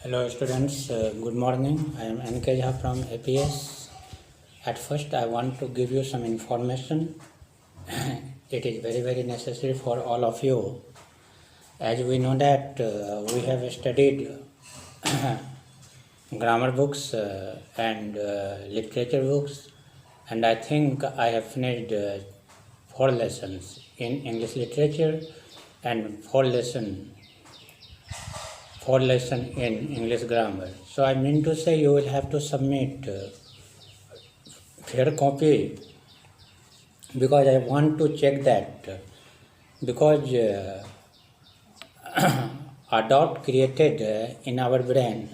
Hello students, good morning. I am N.K. Jha from APS. At first I want to give you some information. It is very necessary for all of you. As we know that we have studied grammar books and literature books, and I think I have finished 4 lessons in English literature and 4 lessons in English grammar. So I mean to say you will have to submit fair copy, because I want to check that, because a doubt created in our brain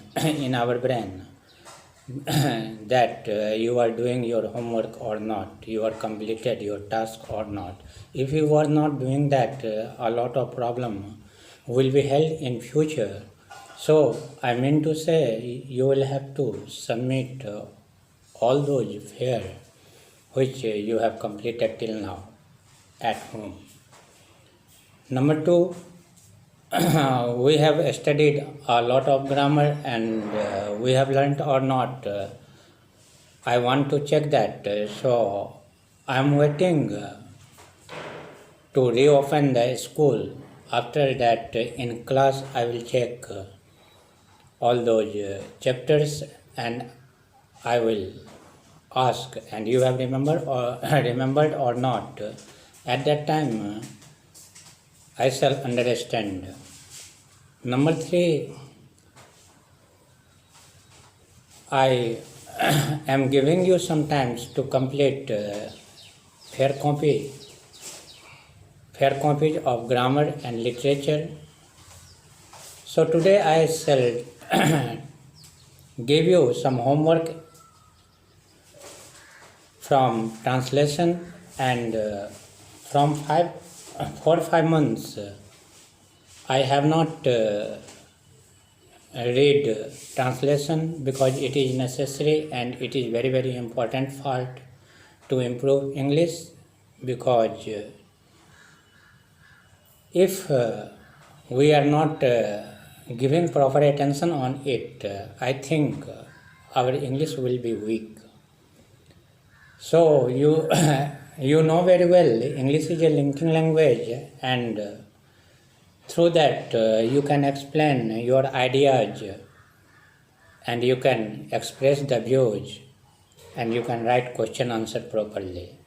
that you are doing your homework or not, you are completed your task or not. If you are not doing that, a lot of problem will be held in future. So I mean to say you will have to submit all those fair which you have completed till now at home. Number 2, we have studied a lot of grammar and we have learned or not. I want to check that. So I am waiting to reopen the school. After that, in class I will check all those chapters and I will ask, and you have remembered or not. At that time I shall understand. Number 3, I am giving you some times to complete fair copies of grammar and literature. So today I shall give you some homework from translation, and from 4 or 5 months I have not read translation, because it is necessary and it is very important part to improve English. Because if we are not giving proper attention on it, I think our English will be weak. So you you know very well English is a linking language, and through that you can explain your ideas and you can express the views and you can write question answer properly.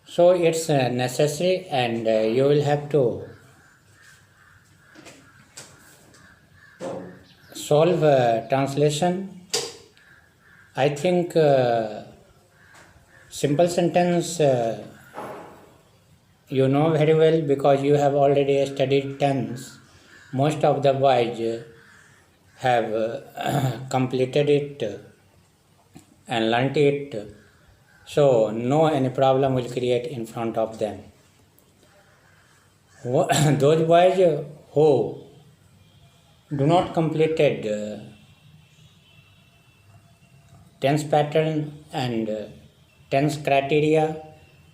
So it's necessary, and you will have to solve translation. I think simple sentence you know very well, because you have already studied tense. Most of the boys have completed it and learnt it, so no any problem will create in front of them. Those boys who do not completed tense pattern and tense criteria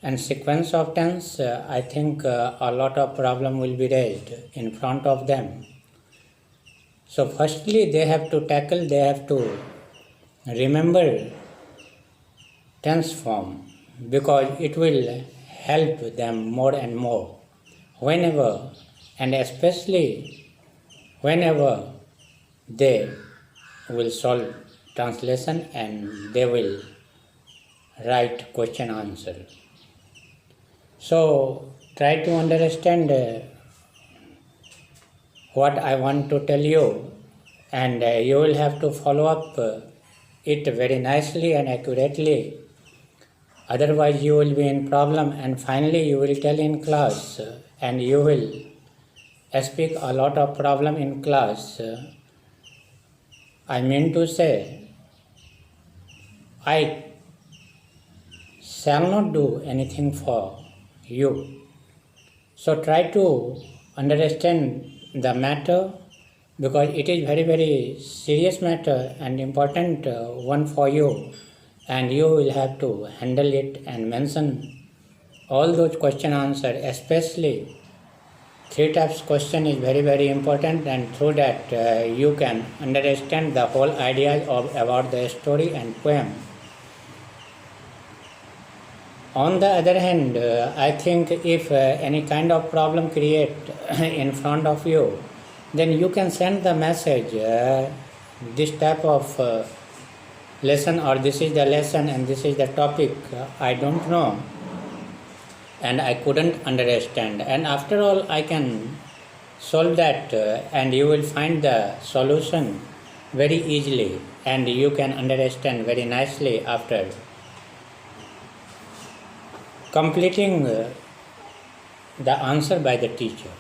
and sequence of tense, I think a lot of problem will be raised in front of them. So firstly they have to remember tense form, because it will help them more and more whenever, and especially whenever they will solve translation and they will write question answer. So try to understand what I want to tell you, and you will have to follow up it very nicely and accurately. Otherwise you will be in problem, and finally you will tell in class and you will speak a lot of problem in class. I mean to say I shall not do anything for you. So try to understand the matter, because it is very serious matter and important one for you, and you will have to handle it and mention all those question answer, especially Three types question is very important, and through that you can understand the whole idea of about the story and poem. On the other hand, I think if any kind of problem create in front of you, then you can send the message, this type of lesson, or this is the lesson and this is the topic, I don't know and I couldn't understand, and after all I can solve that, and you will find the solution very easily and you can understand very nicely after completing the answer by the teacher.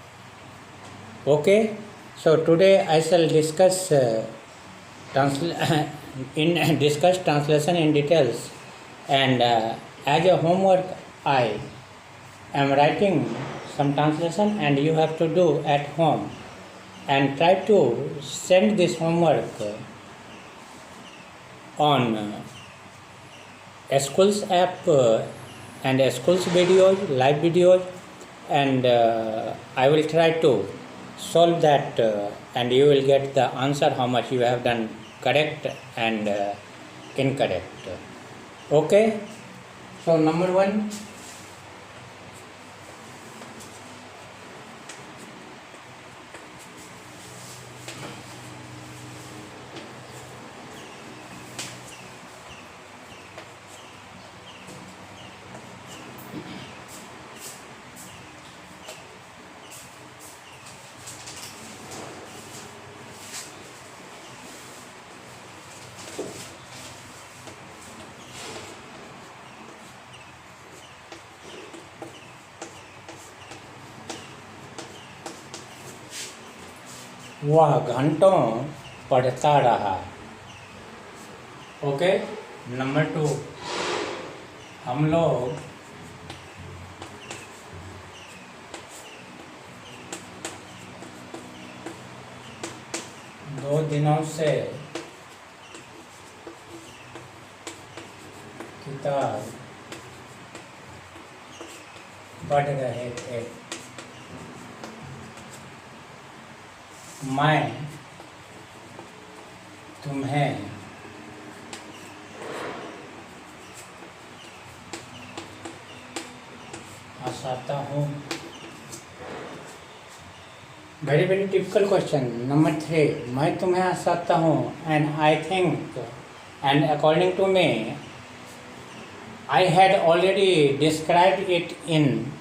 Okay, so today I shall discuss translation in details, and as a homework I am writing some translation and you have to do at home, and try to send this homework on a school's app and a school's videos, live videos, and I will try to solve that, and you will get the answer how much you have done correct and incorrect. Okay, so number one, वह घंटों पढ़ता रहा. Okay, number two, हम लोग दो दिनों से किताब पढ़ रहे थे. मैं तुम्हें हंसाता हूँ. very typical question. Number three, मैं तुम्हें हंसाता हूँ, and I think and according to me I had already described it in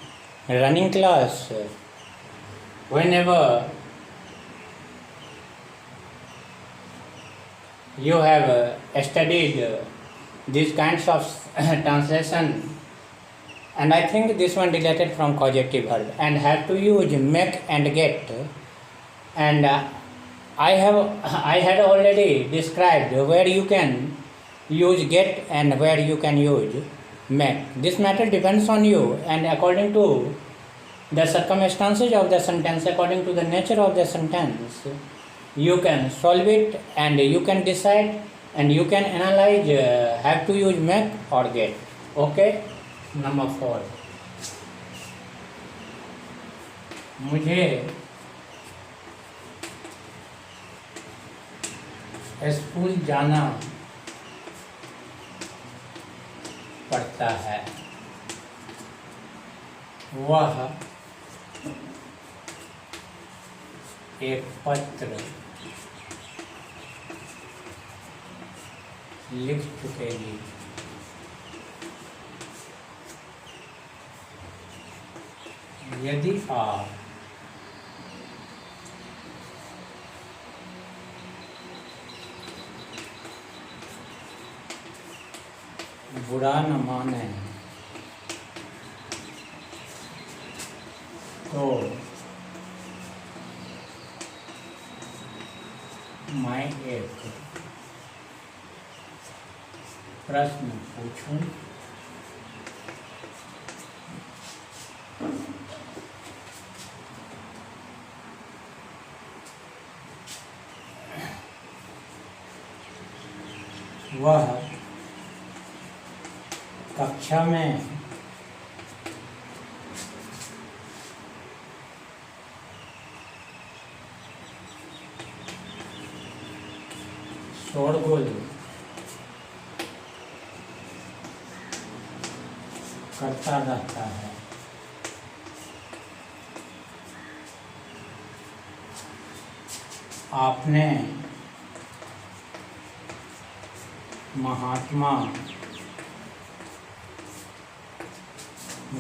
running class. Whenever you have studied these kinds of translation, and I think this one related from causative verb and have to use make and get, and I had already described where you can use get and where you can use make. This matter depends on you, and according to the circumstances of the sentence, according to the nature of the sentence, you can solve it and you can decide and you can analyze, have to use make or get. Okay, number four, मुझे school जाना पड़ता है. वह एक पत्र लिख चुकेगी. यदि आप बुरा न माने तो मैं एक प्रश्न पूछूं. वह कक्षा में शोरगुल करता रहता है। आपने महात्मा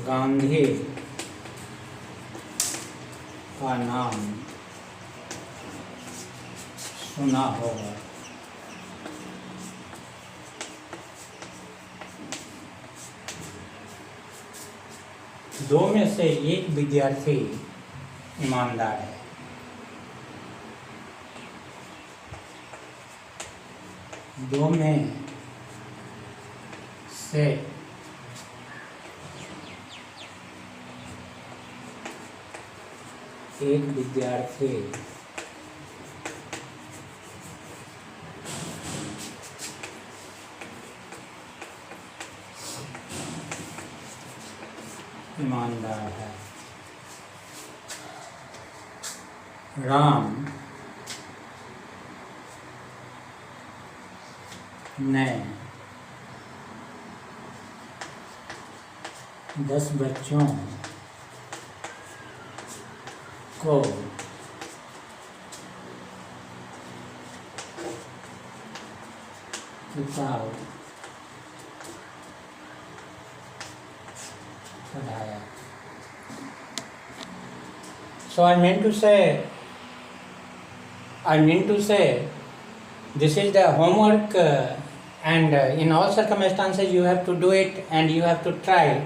गांधी का नाम सुना होगा। दो में से एक विद्यार्थी ईमानदार है। दो में से एक विद्यार्थी ईमानदार है। राम ने 10 बच्चों को किताब पढ़ाया। So I mean to say this is the homework and in all circumstances you have to do it and you have to try.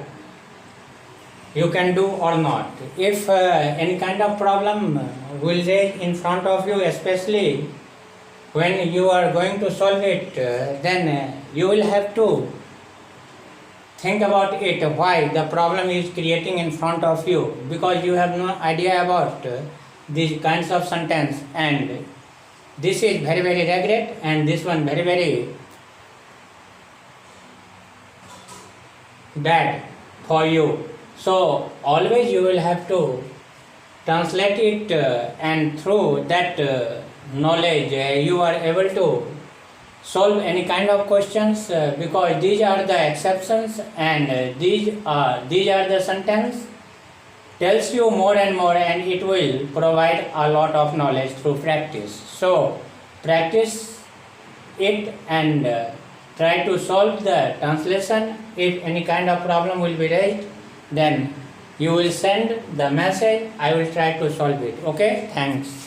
You can do or not. If any kind of problem will raise in front of you, especially when you are going to solve it, then you will have to think about it, why the problem is creating in front of you, because you have no idea about these kinds of sentence, and this is very regret and this one very bad for you. So always you will have to translate it and through that knowledge you are able to solve any kind of questions because these are the exceptions and these are the sentence tells you more and more and it will provide a lot of knowledge through practice. So practice it and try to solve the translation. If any kind of problem will be raised, then you will send the message. I will try to solve it. Okay, thanks.